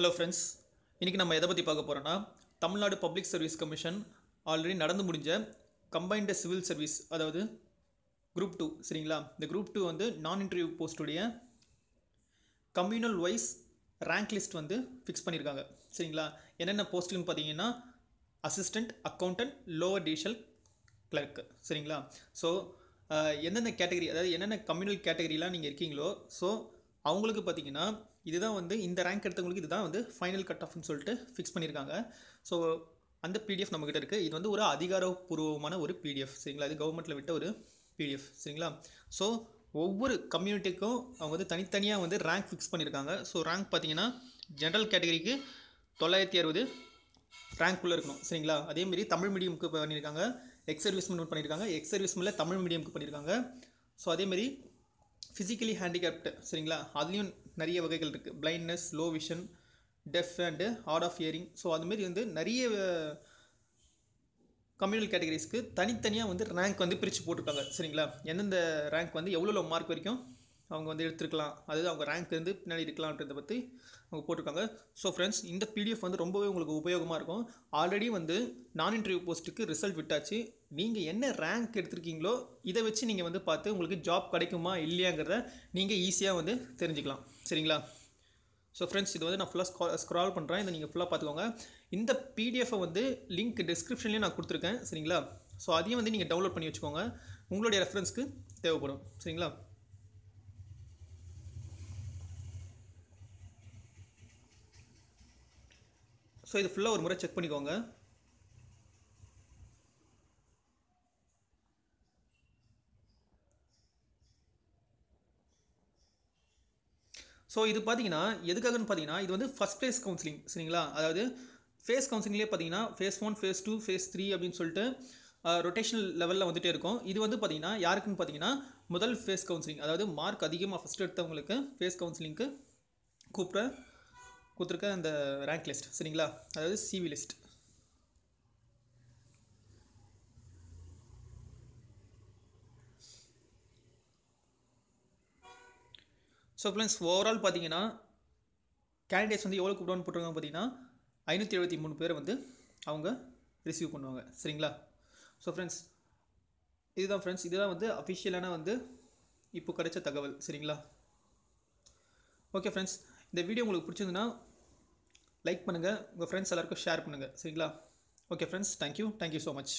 Hello friends, இன்றைக்கி நம்ம எதை பற்றி பார்க்க போகிறோன்னா, Tamil Nadu public service commission already நடந்து முடிஞ்ச கம்பைன்டு சிவில் சர்வீஸ், அதாவது குரூப் 2 சரிங்களா. இந்த குரூப் 2 வந்து நான் இன்டர்வியூ போஸ்ட்டுடைய கம்யூனல் வைஸ் ரேங்க் லிஸ்ட் வந்து ஃபிக்ஸ் பண்ணியிருக்காங்க சரிங்களா. என்னென்ன போஸ்ட்டுன்னு பார்த்தீங்கன்னா, assistant, accountant, lower divisional clerk சரிங்களா. ஸோ எந்தெந்த கேட்டகரி, அதாவது என்னென்ன கம்யூனல் கேட்டகரிலாம் நீங்கள் இருக்கீங்களோ, ஸோ அவங்களுக்கு பார்த்தீங்கன்னா இதுதான் வந்து இந்த ரேங்க் எடுத்தவங்களுக்கு இதுதான் வந்து ஃபைனல் கட் ஆஃப்னு சொல்லிட்டு ஃபிக்ஸ் பண்ணியிருக்காங்க. ஸோ அந்த பிடிஎஃப் நம்மக்கிட்ட இருக்குது. இது வந்து ஒரு அதிகாரப்பூர்வமான ஒரு பிடிஎஃப் சரிங்களா. இது கவர்மெண்ட்டில் விட்ட ஒரு பிடிஎஃப் சரிங்களா. ஸோ ஒவ்வொரு கம்யூனிட்டிக்கும் அவங்க வந்து தனித்தனியாக வந்து ரேங்க் ஃபிக்ஸ் பண்ணியிருக்காங்க. ஸோ ரேங்க் பார்த்தீங்கன்னா ஜென்ரல் கேட்டகரிக்கு 960 ரேங்க்குள்ளே இருக்கணும் சரிங்களா. அதேமாரி தமிழ் மீடியமுக்கு பண்ணியிருக்காங்க, எக்ஸ் சர்வீஸ்மென் பண்ணியிருக்காங்க, எக்ஸ் சர்வீஸ்மெனில் தமிழ் மீடியமுக்கு பண்ணியிருக்காங்க. ஸோ அதேமாரி ஃபிசிக்கலி ஹேண்டிகேப்டு சரிங்களா, அதுலேயும் நிறைய வகைகள் இருக்குது. Blindness, low vision, deaf and hard of hearing. So அதுமாரி வந்து நிறைய கம்யூனல் கேட்டகரிஸ்க்கு தனித்தனியாக வந்து ரேங்க் வந்து பிரித்து போட்டிருக்காங்க சரிங்களா. எந்தெந்த ரேங்க் வந்து எவ்வளோ மார்க் வரைக்கும் அவங்க வந்து எடுத்துருக்கலாம், அதாவது அவங்க ரேங்க் வந்து பின்னாடி இருக்கலான்றதை பற்றி அவங்க போட்டிருக்காங்க. ஸோ ஃப்ரெண்ட்ஸ், இந்த பிடிஎஃப் வந்து ரொம்பவே உங்களுக்கு உபயோகமாக இருக்கும். ஆல்ரெடி வந்து நான் இன்டர்வியூ போஸ்ட்டுக்கு ரிசல்ட் விட்டாச்சு. நீங்கள் என்ன ரேங்க் எடுத்திருக்கீங்களோ இதை வச்சு நீங்கள் வந்து பார்த்து உங்களுக்கு ஜாப் கிடைக்குமா இல்லையாங்கிறத நீங்கள் ஈஸியாக வந்து தெரிஞ்சுக்கலாம் சரிங்களா. ஸோ ஃப்ரெண்ட்ஸ், இது வந்து நான் ஃபுல்லாக ஸ்க்ரால் பண்ணுறேன், இதை நீங்கள் ஃபுல்லாக பார்த்துக்கோங்க. இந்த பிடிஎஃபை வந்து லிங்க் டிஸ்கிரிப்ஷன்லேயும் நான் கொடுத்துருக்கேன் சரிங்களா. ஸோ அதையும் வந்து நீங்கள் டவுன்லோட் பண்ணி வச்சுக்கோங்க, உங்களுடைய ரெஃபரன்ஸ்க்கு தேவைப்படும் சரிங்களா. ஸோ இது ஃபுல்லாக ஒரு முறை செக் பண்ணிக்கோங்க. ஸோ இது பார்த்தீங்கன்னா எதுக்காகன்னு பார்த்தீங்கன்னா, இது வந்து ஃபஸ்ட் ஃபேஸ் கவுன்சிலிங் சரிங்களா. அதாவது ஃபேஸ் கவுன்சிலிங்லேயே பார்த்தீங்கன்னா ஃபேஸ் 1, ஃபேஸ் 2, ஃபேஸ் 3 அப்படின்னு சொல்லிட்டு ரொட்டேஷனல் லெவலில் வந்துகிட்டே இருக்கும். இது வந்து பார்த்தீங்கன்னா யாருக்குன்னு பார்த்தீங்கன்னா முதல் ஃபேஸ் கவுன்சிலிங், அதாவது மார்க் அதிகமாக ஃபஸ்ட் எடுத்தவங்களுக்கு ஃபேஸ் கவுன்சிலிங்க்கு கொடுத்துருக்க அந்த ரேங்க் லிஸ்ட் சரிங்களா, அதாவது CV list. So friends, overall பார்த்தீங்கன்னா கேண்டிடேட்ஸ் வந்து எவ்வளோ கூப்பிடுவான்னு போட்டிருக்காங்க பார்த்தீங்கன்னா 573 பேரை வந்து அவங்க ரிசீவ் பண்ணுவாங்க சரிங்களா. ஸோ ஃப்ரெண்ட்ஸ், இதுதான் வந்து அஃபிஷியலான வந்து இப்போ கிடைச்ச தகவல் சரிங்களா. ஓகே ஃப்ரெண்ட்ஸ், இந்த வீடியோ உங்களுக்கு பிடிச்சிருந்துன்னா லைக் பண்ணுங்கள், உங்கள் ஃப்ரெண்ட்ஸ் எல்லாருக்கும் ஷேர் பண்ணுங்கள் சரிங்களா. Okay friends, thank you so much.